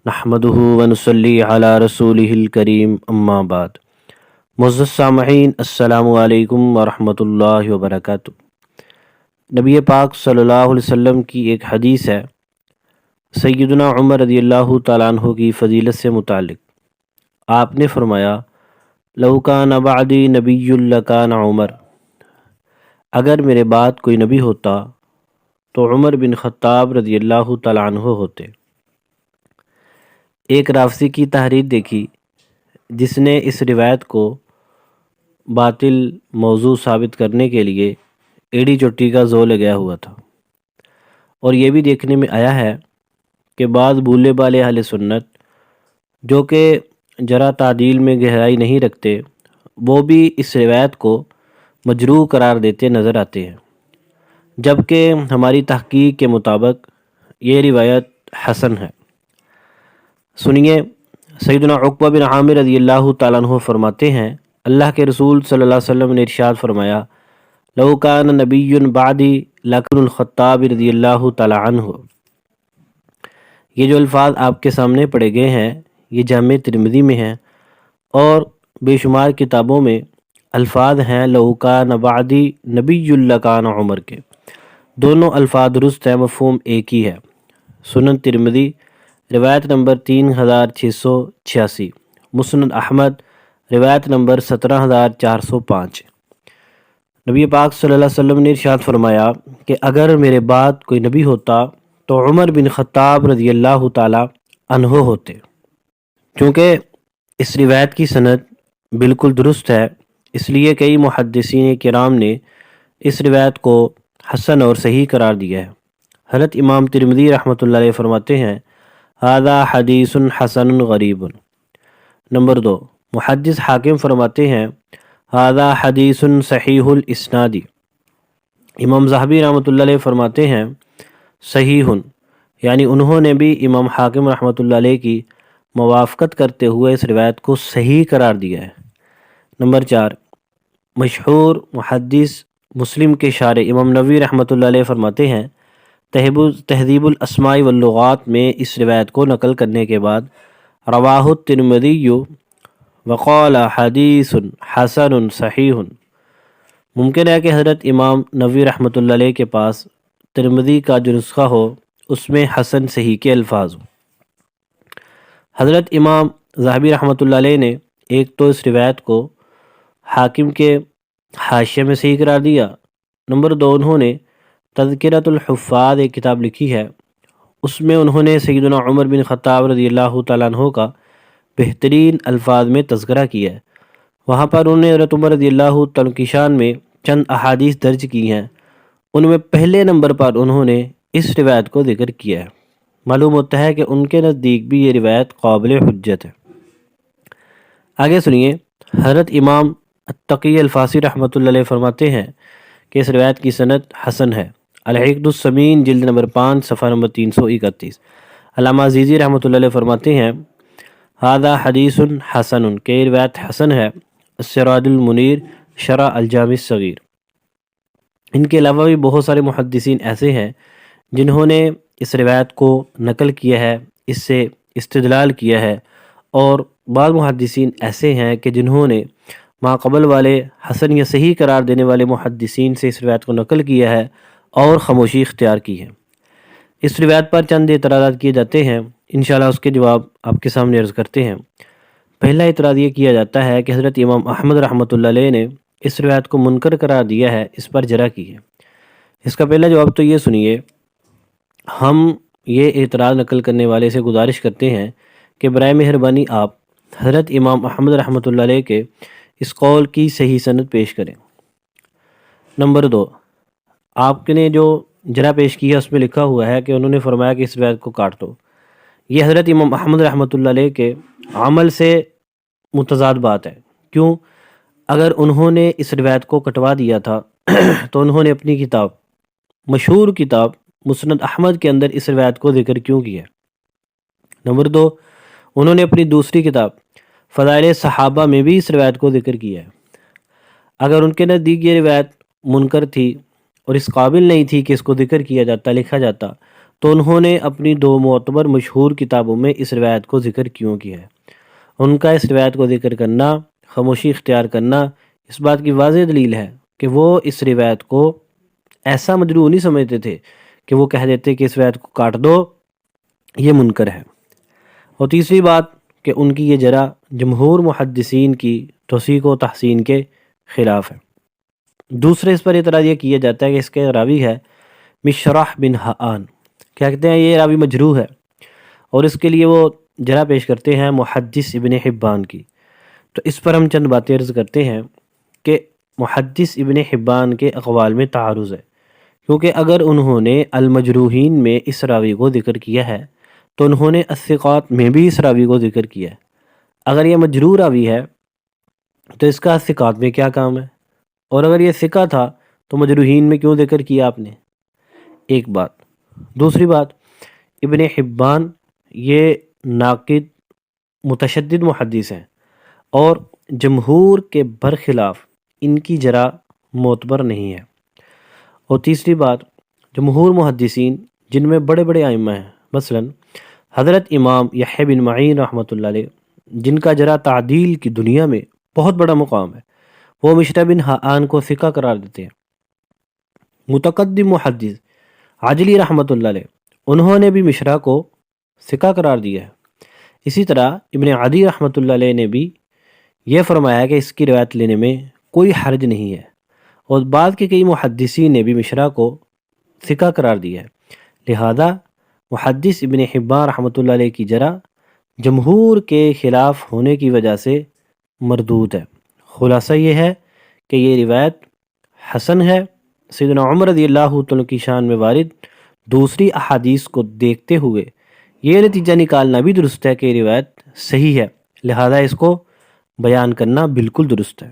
نحمدہ ونصلی علی رسولہ الکریم اما بعد۔ معزز سامعین، السلام علیکم ورحمۃ اللہ وبرکاتہ۔ نبی پاک صلی اللہ علیہ وسلم کی ایک حدیث ہے سیدنا عمر رضی اللہ تعالیٰ عنہ کی فضیلت سے متعلق۔ آپ نے فرمایا، لو کان بعدی نبی لکان عمر، اگر میرے بعد کوئی نبی ہوتا تو عمر بن خطاب رضی اللہ تعالیٰ عنہ ہوتے۔ ایک رافضی کی تحریر دیکھی جس نے اس روایت کو باطل موضوع ثابت کرنے کے لیے ایڑی چوٹی کا زور لگایا ہوا تھا، اور یہ بھی دیکھنے میں آیا ہے کہ بعض بھولے بالے اہل سنت جو کہ ذرا تعدیل میں گہرائی نہیں رکھتے، وہ بھی اس روایت کو مجروح قرار دیتے نظر آتے ہیں، جبکہ ہماری تحقیق کے مطابق یہ روایت حسن ہے۔ سنیے، سیدنا عقبہ بن عامر رضی اللہ تعالیٰ عنہ فرماتے ہیں، اللہ کے رسول صلی اللہ علیہ وسلم نے ارشاد فرمایا، لو کان نبی بعدی لکن الخطاب رضی اللہ تعالیٰ عنہ۔ یہ جو الفاظ آپ کے سامنے پڑھے گئے ہیں یہ جامع ترمذی میں ہیں، اور بے شمار کتابوں میں الفاظ ہیں لو کان بعدی نبی لکان عمر کے۔ دونوں الفاظ درست ہیں، مفہوم ایک ہی ہے۔ سنن ترمذی روایت نمبر 3686، مسند احمد روایت نمبر 17405۔ نبی پاک صلی اللہ علیہ وسلم نے ارشاد فرمایا کہ اگر میرے بعد کوئی نبی ہوتا تو عمر بن خطاب رضی اللہ تعالی عنہ ہوتے۔ چونکہ اس روایت کی سند بالکل درست ہے، اس لیے کئی محدثین کرام نے اس روایت کو حسن اور صحیح قرار دیا ہے۔ حضرت امام ترمذی رحمۃ اللہ علیہ فرماتے ہیں، ھذا حدیث حسن غریب۔ نمبر 2، محدث حاکم فرماتے ہیں، ھذا حدیث صحیح الاسناد۔ امام ذہبی رحمۃ اللہ علیہ فرماتے ہیں، صحیح، یعنی انہوں نے بھی امام حاکم رحمۃ اللہ علیہ کی موافقت کرتے ہوئے اس روایت کو صحیح قرار دیا ہے۔ نمبر 4، مشہور محدث مسلم کے شارح امام نووی رحمۃ اللہ علیہ فرماتے ہیں، تہذیب الاسماء واللغات میں اس روایت کو نقل کرنے کے بعد رواہ الترمذی وقال حدیث حسن صحیح۔ ممکن ہے کہ حضرت امام نووی رحمۃ اللہ علیہ کے پاس ترمذی کا جو نسخہ ہو اس میں حسن صحیح کے الفاظ ہوں۔ حضرت امام ذہبی رحمۃ اللہ علیہ نے ایک تو اس روایت کو حاکم کے حاشیے میں صحیح قرار دیا، نمبر 2 انہوں نے تذکرۃ الحفاظ ایک کتاب لکھی ہے، اس میں انہوں نے سیدنا عمر بن خطاب رضی اللہ تعالیٰ عنہ کا بہترین الفاظ میں تذکرہ کیا ہے۔ وہاں پر انہوں نے حضرت عمر رضی اللہ تعالیٰ کی شان میں چند احادیث درج کی ہیں، ان میں پہلے نمبر پر انہوں نے اس روایت کو ذکر کیا ہے۔ معلوم ہوتا ہے کہ ان کے نزدیک بھی یہ روایت قابل حجت ہے۔ آگے سنیے، حضرت امام التقی الفاسی رحمۃ اللہ علیہ فرماتے ہیں کہ اس روایت کی سند حسن ہے۔ العقد الثمین جلد نمبر 5 صفحہ نمبر 331۔ علامہ عزیزی رحمۃ اللہ علیہ فرماتے ہیں، ھذا حدیث حسن، کہ یہ روایت حسن ہے۔ السراج المنیر شرح الجامع الصغیر۔ ان کے علاوہ بھی بہت سارے محدثین ایسے ہیں جنہوں نے اس روایت کو نقل کیا ہے، اس سے استدلال کیا ہے، اور بعض محدثین ایسے ہیں کہ جنہوں نے ما قبل والے حسن یا صحیح قرار دینے والے محدثین سے اس روایت کو نقل کیا ہے اور خاموشی اختیار کی ہے۔ اس روایت پر چند اعتراضات کیے جاتے ہیں، انشاءاللہ اس کے جواب آپ کے سامنے عرض کرتے ہیں۔ پہلا اعتراض یہ کیا جاتا ہے کہ حضرت امام احمد رحمۃ اللہ علیہ نے اس روایت کو منکر قرار دیا ہے، اس پر جرح کی ہے۔ اس کا پہلا جواب تو یہ سنیے، ہم یہ اعتراض نقل کرنے والے سے گزارش کرتے ہیں کہ برائے مہربانی آپ حضرت امام احمد رحمۃ اللہ علیہ کے اس قول کی صحیح سند پیش کریں۔ نمبر 2، آپ نے جو جرح پیش کی ہے اس میں لکھا ہوا ہے کہ انہوں نے فرمایا کہ اس روایت کو کاٹ دو۔ یہ حضرت امام احمد رحمۃ اللہ علیہ کے عمل سے متضاد بات ہے۔ کیوں؟ اگر انہوں نے اس روایت کو کٹوا دیا تھا تو انہوں نے اپنی کتاب، مشہور کتاب مسند احمد کے اندر اس روایت کو ذکر کیوں کیا؟ نمبر 2، انہوں نے اپنی دوسری کتاب فضائل صحابہ میں بھی اس روایت کو ذکر کیا ہے۔ اگر ان کے نزدیک یہ روایت منکر تھی اور اس قابل نہیں تھی کہ اس کو ذکر کیا جاتا، لکھا جاتا، تو انہوں نے اپنی 2 معتبر مشہور کتابوں میں اس روایت کو ذکر کیوں کیا ہے؟ ان کا اس روایت کو ذکر کرنا، خاموشی اختیار کرنا، اس بات کی واضح دلیل ہے کہ وہ اس روایت کو ایسا مجروح نہیں سمجھتے تھے کہ وہ کہہ دیتے کہ اس روایت کو کاٹ دو، یہ منکر ہے۔ اور تیسری بات کہ ان کی یہ جرح جمہور محدثین کی توثیق و تحسین کے خلاف ہے۔ دوسرے اس پر اعتراض یہ کیا جاتا ہے کہ اس کے راوی ہے مشرح بن حآن، کیا کہتے ہیں یہ راوی مجروح ہے، اور اس کے لیے وہ جرح پیش کرتے ہیں محدث ابن حبان کی۔ تو اس پر ہم چند باتیں عرض کرتے ہیں کہ محدث ابن حبان کے اقوال میں تعارض ہے، کیونکہ اگر انہوں نے المجروحین میں اس راوی کو ذکر کیا ہے تو انہوں نے الثقات میں بھی اس راوی کو ذکر کیا ہے۔ اگر یہ مجروح راوی ہے تو اس کا الثقات میں کیا کام ہے، اور اگر یہ ثقہ تھا تو مجروحین میں کیوں ذکر کیا آپ نے؟ ایک بات۔ دوسری بات، ابن حبان یہ ناقد متشدد محدث ہیں اور جمہور کے برخلاف ان کی جرح معتبر نہیں ہے۔ اور تیسری بات، جمہور محدثین جن میں بڑے بڑے ائمہ ہیں، مثلا حضرت امام یحییٰ بن معین رحمۃ اللہ علیہ، جن کا جرح تعدیل کی دنیا میں بہت بڑا مقام ہے، وہ مشرح بن حآن کو ثقہ قرار دیتے ہیں۔ متقدم محدث عجلی رحمۃ اللہ علیہ، انہوں نے بھی مشرح کو ثقہ قرار دیا ہے۔ اسی طرح ابن عدی رحمۃ اللہ علیہ نے بھی یہ فرمایا کہ اس کی روایت لینے میں کوئی حرج نہیں ہے، اور بعد کے کئی محدثین نے بھی مشرح کو ثقہ قرار دیا ہے۔ لہذا محدث ابن حبان رحمۃ اللہ علیہ کی جرح جمہور کے خلاف ہونے کی وجہ سے مردود ہے۔ خلاصہ یہ ہے کہ یہ روایت حسن ہے۔ سیدنا عمر رضی اللہ عنہ کی شان میں وارد دوسری احادیث کو دیکھتے ہوئے یہ نتیجہ نکالنا بھی درست ہے کہ یہ روایت صحیح ہے، لہذا اس کو بیان کرنا بالکل درست ہے۔